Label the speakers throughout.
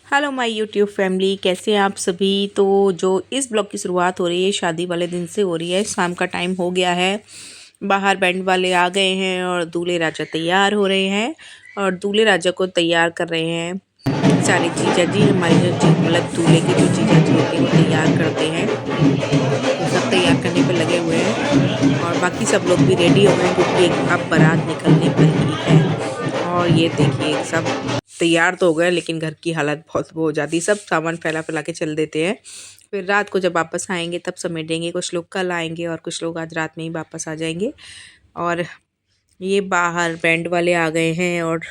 Speaker 1: Hello my YouTube family, कैसे हैं आप सभी। तो जो इस ब्लॉग की शुरुआत हो रही है शादी वाले दिन से हो रही है। शाम का टाइम हो गया है, बाहर बैंड वाले आ गए हैं और दूल्हे राजा तैयार हो रहे हैं और दूल्हे राजा को तैयार कर रहे हैं सारे जीजा जी। हमारे जो जी मतलब दूल्हे के जो जीजा जी होते हैं वो तैयार करते हैं, तो सब तैयार करने पर लगे हुए हैं और बाकी सब लोग भी रेडी हो गए हैं क्योंकि अब बारात निकलने पर ही है। और ये देखिए सब तैयार तो हो गए लेकिन घर की हालत बहुत वो हो जाती है। सब सामान फैला फैला के चल देते हैं, फिर रात को जब वापस आएंगे तब समेटेंगे। कुछ लोग कल आएंगे और कुछ लोग आज रात में ही वापस आ जाएंगे। और ये बाहर बैंड वाले आ गए हैं और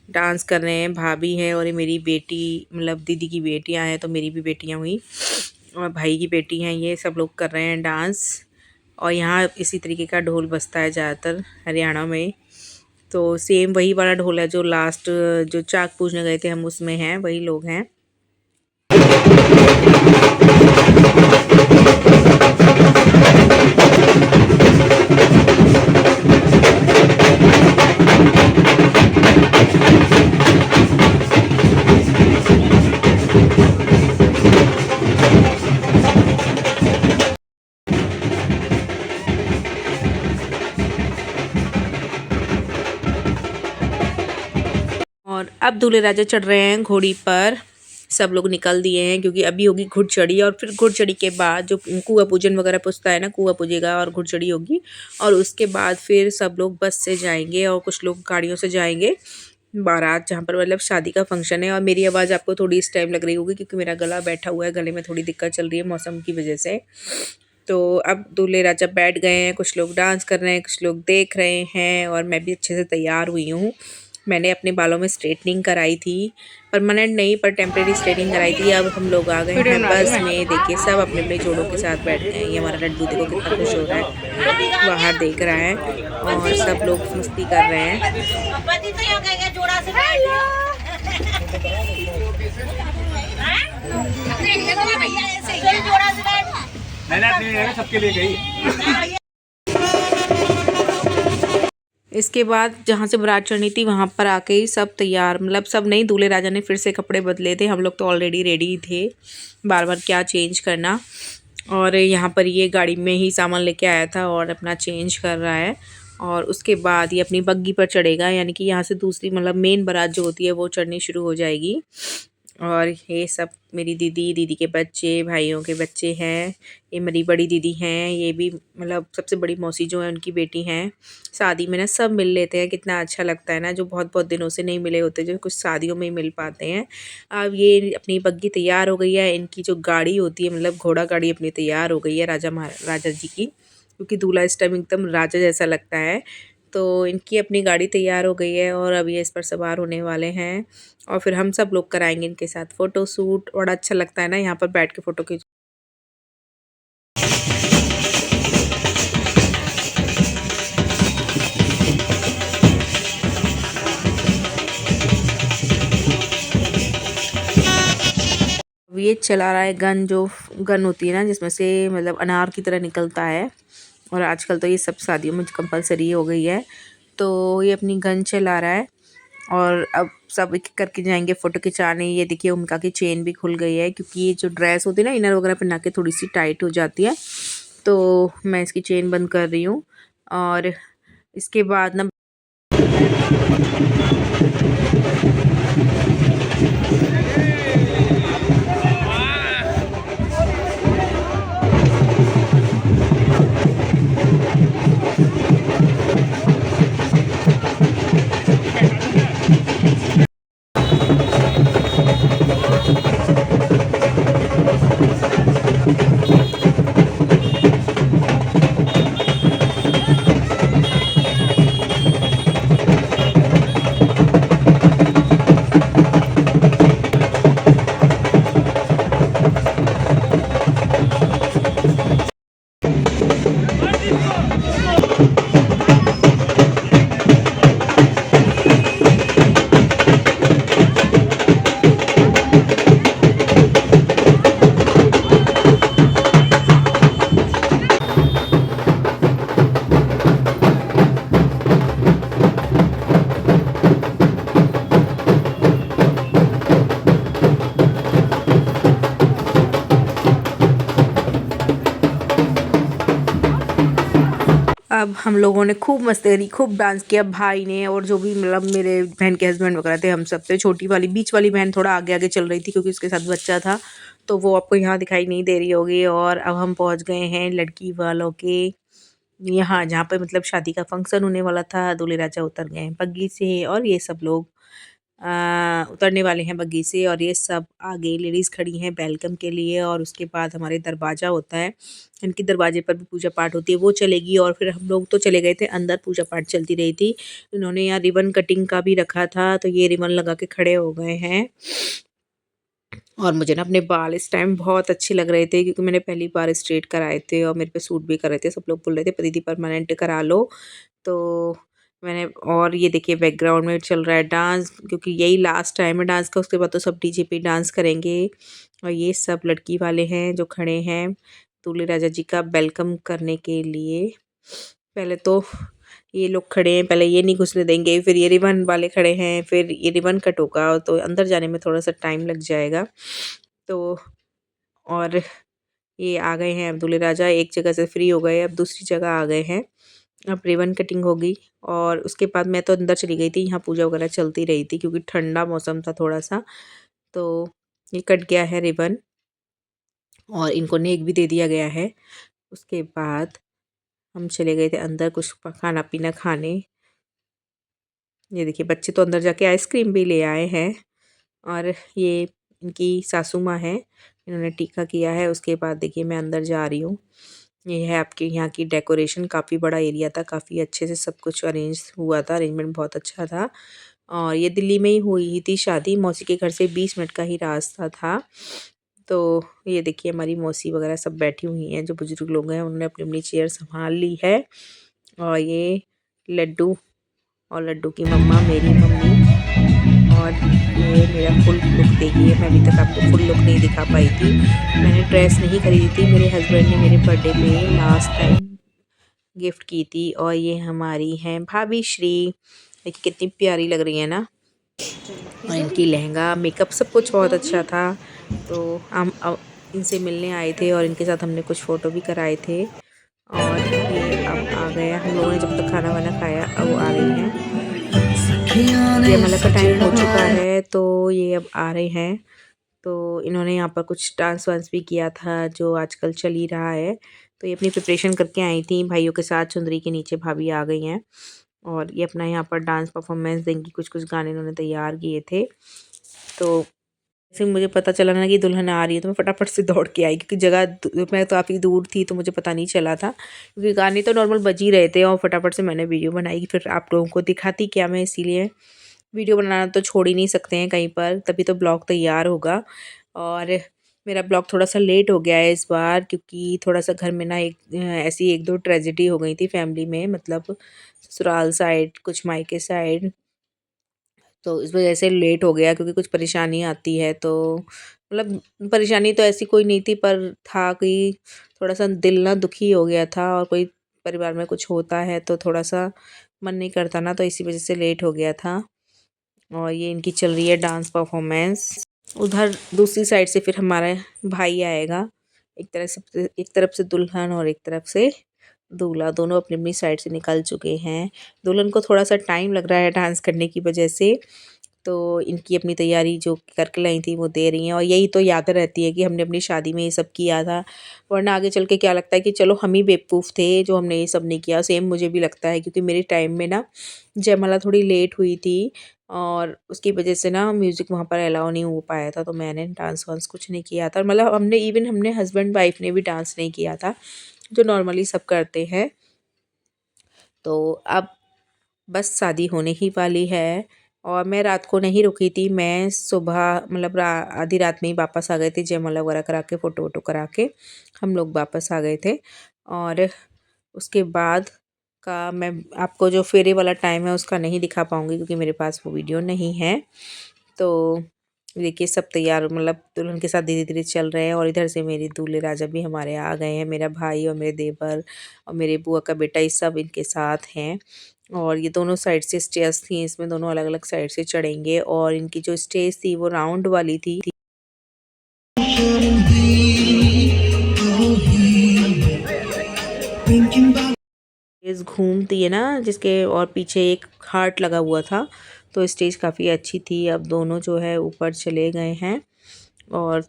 Speaker 1: डांस कर रहे हैं। भाभी है और ये मेरी बेटी मतलब दीदी की बेटियां हैं, तो मेरी भी बेटियां हुई और भाई की बेटी हैं। ये सब लोग कर रहे हैं डांस। और यहाँ इसी तरीके का ढोल बजता है ज़्यादातर हरियाणा में। तो सेम वही वाला ढोल है जो लास्ट जो चाक पूजने गए थे हम, उसमें हैं वही लोग हैं। और अब दूल्हे राजा चढ़ रहे हैं घोड़ी पर। सब लोग निकल दिए हैं क्योंकि अभी होगी घुड़चढ़ी और फिर घुड़चढ़ी के बाद जो कुआं पूजन वगैरह पूछता है ना, कुआं पूजेगा और घुड़चढ़ी होगी। और उसके बाद फिर सब लोग बस से जाएंगे और कुछ लोग गाड़ियों से जाएंगे बारात, जहाँ पर मतलब शादी का फंक्शन है। और मेरी आवाज़ आपको थोड़ी इस टाइम लग रही होगी क्योंकि मेरा गला बैठा हुआ है, गले में थोड़ी दिक्कत चल रही है मौसम की वजह से। तो अब दूल्हे राजा बैठ गए हैं, कुछ लोग डांस कर रहे हैं, कुछ लोग देख रहे हैं और मैं भी अच्छे से तैयार हुई हूँ। मैंने अपने बालों में स्ट्रेटनिंग कराई थी, परमानेंट नहीं पर टेम्प्रेरी स्ट्रेटनिंग कराई थी। अब हम लोग आ गए हैं बस में। देखिए सब अपने अपने जोड़ों के साथ बैठ गए हैं। ये हमारा लड्डू देखो कितना खुश हो रहा है, बाहर देख रहा है और सब लोग मस्ती कर रहे हैं। सबके लिए गई। इसके बाद जहाँ से बारात चढ़नी थी वहाँ पर आके ही सब तैयार, मतलब सब नहीं, दूल्हे राजा ने फिर से कपड़े बदले थे। हम लोग तो ऑलरेडी रेडी थे, बार बार क्या चेंज करना। और यहाँ पर ये गाड़ी में ही सामान लेके आया था और अपना चेंज कर रहा है। और उसके बाद ये अपनी बग्गी पर चढ़ेगा, यानी कि यहाँ से दूसरी मतलब मेन बारात जो होती है वो चढ़नी शुरू हो जाएगी। और ये सब मेरी दीदी, दीदी के बच्चे, भाइयों के बच्चे हैं। ये मेरी बड़ी दीदी हैं, ये भी मतलब सबसे बड़ी मौसी जो है उनकी बेटी हैं। शादी में ना सब मिल लेते हैं, कितना अच्छा लगता है ना, जो बहुत बहुत दिनों से नहीं मिले होते, जो कुछ शादियों में ही मिल पाते हैं। अब ये अपनी बग्गी तैयार हो गई है। इनकी जो गाड़ी होती है मतलब घोड़ा गाड़ी अपनी तैयार हो गई है राजा जी की, क्योंकि दूल्हा इस टाइम एकदम राजा जैसा लगता है। तो इनकी अपनी गाड़ी तैयार हो गई है और अब ये इस पर सवार होने वाले हैं और फिर हम सब लोग कराएंगे इनके साथ फ़ोटो शूट। बड़ा अच्छा लगता है ना यहाँ पर बैठ के फ़ोटो खींच। ये चला रहा है गन, जो गन होती है ना जिसमें से मतलब अनार की तरह निकलता है, और आजकल तो ये सब शादियों में कंपलसरी हो गई है। तो ये अपनी गन चला रहा है और अब सब एक एक करके जाएंगे फ़ोटो खिंचाने। ये देखिए उनका की चेन भी खुल गई है, क्योंकि ये जो ड्रेस होती है ना इनर वगैरह पहना के थोड़ी सी टाइट हो जाती है, तो मैं इसकी चेन बंद कर रही हूँ। और इसके बाद ना अब हम लोगों ने खूब मस्ती करी, खूब डांस किया भाई ने, और जो भी मतलब मेरे बहन के हस्बैंड वगैरह थे, हम सब थे। छोटी वाली बीच वाली बहन थोड़ा आगे आगे चल रही थी क्योंकि उसके साथ बच्चा था, तो वो आपको यहाँ दिखाई नहीं दे रही होगी। और अब हम पहुँच गए हैं लड़की वालों के यहाँ, जहाँ पे मतलब शादी का फंक्शन होने वाला था। दूल्हे राजा उतर गए हैं बग्गी से, और ये सब लोग उतरने वाले हैं बग्गी से, और ये सब आगे लेडीज़ खड़ी हैं वेलकम के लिए। और उसके बाद हमारे दरवाज़ा होता है, इनकी दरवाजे पर भी पूजा पाठ होती है, वो चलेगी। और फिर हम लोग तो चले गए थे अंदर, पूजा पाठ चलती रही थी। इन्होंने यहाँ रिबन कटिंग का भी रखा था, तो ये रिबन लगा के खड़े हो गए हैं। और मुझे ना अपने बाल इस टाइम बहुत अच्छे लग रहे थे क्योंकि मैंने पहली बार स्ट्रेट कराए थे, और मेरे पे सूट भी कर रहे थे। सब लोग बोल रहे थे दीदी परमानेंट करा लो, तो मैंने। और ये देखिए बैकग्राउंड में चल रहा है डांस, क्योंकि यही लास्ट टाइम है डांस का, उसके बाद तो सब डीजे पे डांस करेंगे। और ये सब लड़की वाले हैं जो खड़े हैं दूल्हे राजा जी का वेलकम करने के लिए। पहले तो ये लोग खड़े हैं, पहले ये नहीं घुसने देंगे, फिर ये रिबन वाले खड़े हैं, फिर ये रिबन कट होगा, तो अंदर जाने में थोड़ा सा टाइम लग जाएगा। तो और ये आ गए हैं अब दूल्हे राजा, एक जगह से फ्री हो गए, अब दूसरी जगह आ गए हैं। अब रिबन कटिंग होगी, और उसके बाद मैं तो अंदर चली गई थी, यहाँ पूजा वगैरह चलती रही थी क्योंकि ठंडा मौसम था थोड़ा सा। तो ये कट गया है रिबन, और इनको नेक भी दे दिया गया है। उसके बाद हम चले गए थे अंदर कुछ खाना पीना खाने। ये देखिए बच्चे तो अंदर जाके आइसक्रीम भी ले आए हैं। और ये इनकी सासू माँ है, इन्होंने टीका किया है। उसके बाद देखिए मैं अंदर जा रही हूँ। ये है आपके यहाँ की डेकोरेशन, काफ़ी बड़ा एरिया था, काफ़ी अच्छे से सब कुछ अरेंज हुआ था, अरेंजमेंट बहुत अच्छा था। और ये दिल्ली में ही हुई थी शादी, मौसी के घर से 20 मिनट का ही रास्ता था। तो ये देखिए हमारी मौसी वगैरह सब बैठी हुई हैं, जो बुजुर्ग लोग हैं उन्होंने अपनी अपनी चेयर संभाल ली है। और ये लड्डू, और लड्डू की मम्मा मेरी मम्मी। और ये मेरा फुल लुक देखिए, मैं अभी तक आपको फुल लुक नहीं दिखा पाई थी। मैंने ड्रेस नहीं खरीदी थी, मेरे हस्बैंड ने मेरे बर्थडे पे लास्ट टाइम गिफ्ट की थी। और ये हमारी हैं भाभी श्री, देखिए कितनी प्यारी लग रही है ना। और इनकी लहंगा मेकअप सब कुछ बहुत अच्छा था। तो हम अब इनसे मिलने आए थे, और इनके साथ हमने कुछ फ़ोटो भी कराए थे। और ये अब आ गया, हम लोगों ने जब तक खाना वाना खाया, अब वो आ रही हैं। जयमाला का टाइम हो चुका है, तो ये अब आ रहे हैं। तो इन्होंने यहाँ पर कुछ डांस वांस भी किया था, जो आजकल चल ही रहा है। तो ये अपनी प्रिपरेशन करके आई थी भाइयों के साथ, चुंदरी के नीचे भाभी आ गई हैं। और ये अपना यहाँ पर डांस परफॉर्मेंस देंगी, कुछ कुछ गाने इन्होंने तैयार किए थे। तो जैसे मुझे पता चला ना कि दुल्हन आ रही है, तो मैं फटाफट से दौड़ के आई, क्योंकि मैं तो काफ़ी दूर थी, तो मुझे पता नहीं चला था, क्योंकि गाने तो नॉर्मल बज ही रहे थे। और फटाफट से मैंने वीडियो बनाई, फिर आप लोगों को दिखाती क्या मैं, इसीलिए वीडियो बनाना तो छोड़ ही नहीं सकते हैं कहीं पर, तभी तो ब्लॉग तैयार होगा। और मेरा ब्लॉग थोड़ा सा लेट हो गया है इस बार, क्योंकि थोड़ा सा घर में ना ऐसी एक दो ट्रेजेडी हो गई थी फैमिली में, मतलब ससुराल साइड, कुछ मायके साइड। तो इस वजह से लेट हो गया, क्योंकि कुछ परेशानी आती है, तो मतलब परेशानी तो ऐसी कोई नहीं थी, पर था कि थोड़ा सा दिल ना दुखी हो गया था, और कोई परिवार में कुछ होता है तो थोड़ा सा मन नहीं करता ना, तो इसी वजह से लेट हो गया था। और ये इनकी चल रही है डांस परफॉर्मेंस। उधर दूसरी साइड से फिर हमारा भाई आएगा, एक तरफ से दुल्हन और एक तरफ से दूल्हा, दोनों अपनी अपनी साइड से निकल चुके हैं। दुल्हन को थोड़ा सा टाइम लग रहा है डांस करने की वजह से, तो इनकी अपनी तैयारी जो करके लाई थी वो दे रही हैं। और यही तो याद रहती है कि हमने अपनी शादी में ये सब किया था, वरना आगे चल के क्या लगता है कि चलो हम ही बेवकूफ़ थे जो हमने ये सब नहीं किया। सेम मुझे भी लगता है, क्योंकि मेरे टाइम में ना जयमाला थोड़ी लेट हुई थी, और उसकी वजह से ना म्यूज़िक वहाँ पर अलाउ नहीं हो पाया था, तो मैंने डांस वांस कुछ नहीं किया था। मतलब हमने हस्बैंड वाइफ ने भी डांस नहीं किया था, जो नॉर्मली सब करते हैं। तो अब बस शादी होने ही वाली है, और मैं रात को नहीं रुकी थी, मैं सुबह मतलब आधी रात में ही वापस आ गए थे, जयमाला वगैरह करा के फ़ोटो वोटो करा के हम लोग वापस आ गए थे। और उसके बाद का मैं आपको जो फेरे वाला टाइम है उसका नहीं दिखा पाऊँगी, क्योंकि मेरे पास वो वीडियो नहीं है। तो देखिए सब तैयार, मतलब दुल्हन के साथ धीरे धीरे चल रहे हैं, और इधर से मेरे दूल्हे राजा भी हमारे आ गए हैं, मेरा भाई और मेरे देवर और मेरे बुआ का बेटा, ये सब इनके साथ हैं। और ये दोनों साइड से स्टेयर्स थी, इसमें दोनों अलग अलग साइड से चढ़ेंगे, और इनकी जो स्टेज थी वो राउंड वाली थी। इस घूमती है ना जिसके, और पीछे एक हार्ट लगा हुआ था, तो स्टेज काफ़ी अच्छी थी। अब दोनों जो है ऊपर चले गए हैं, और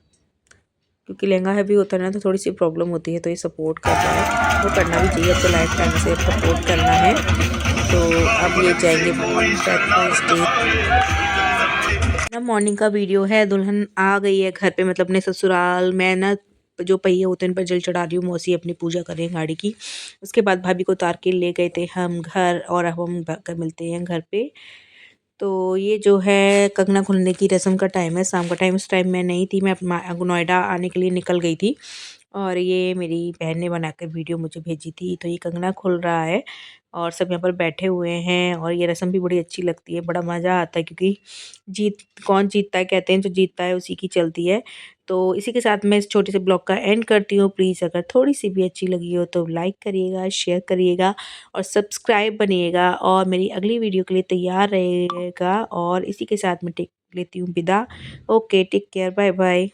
Speaker 1: क्योंकि लहंगा हैवी होता है ना तो थोड़ी सी प्रॉब्लम होती है, तो ये सपोर्ट कर रहा है, वो करना भी चाहिए। अब तो लाइफ टाइम से सपोर्ट करना है। तो अब ये जाएंगे ना। मॉर्निंग का वीडियो है। दुल्हन आ गई है घर पे, मतलब अपने ससुराल। मैं ना जो पहिए होते हैं उन पर जल चढ़ा रही हूँ, मौसी अपनी पूजा कर रही हैं गाड़ी की। उसके बाद भाभी को उतार के ले गए थे हम घर, और अब हम कर मिलते हैं घर पे। तो ये जो है कंगना खुलने की रस्म का टाइम है, शाम का टाइम। उस टाइम मैं नहीं थी, मैं नोएडा आने के लिए निकल गई थी, और ये मेरी बहन ने बना कर वीडियो मुझे भेजी थी। तो ये कंगना खुल रहा है और सब यहाँ पर बैठे हुए हैं, और ये रस्म भी बड़ी अच्छी लगती है, बड़ा मज़ा आता है, क्योंकि जीत कौन जीतता है कहते हैं, जो जीतता है उसी की चलती है। तो इसी के साथ मैं इस छोटे से ब्लॉग का एंड करती हूँ। प्लीज़ अगर थोड़ी सी भी अच्छी लगी हो तो लाइक करिएगा, शेयर करिएगा और सब्सक्राइब बनिएगा, और मेरी अगली वीडियो के लिए तैयार रहिएगा। और इसी के साथ मैं टेक लेती हूँ विदा। Okay, take care, bye bye.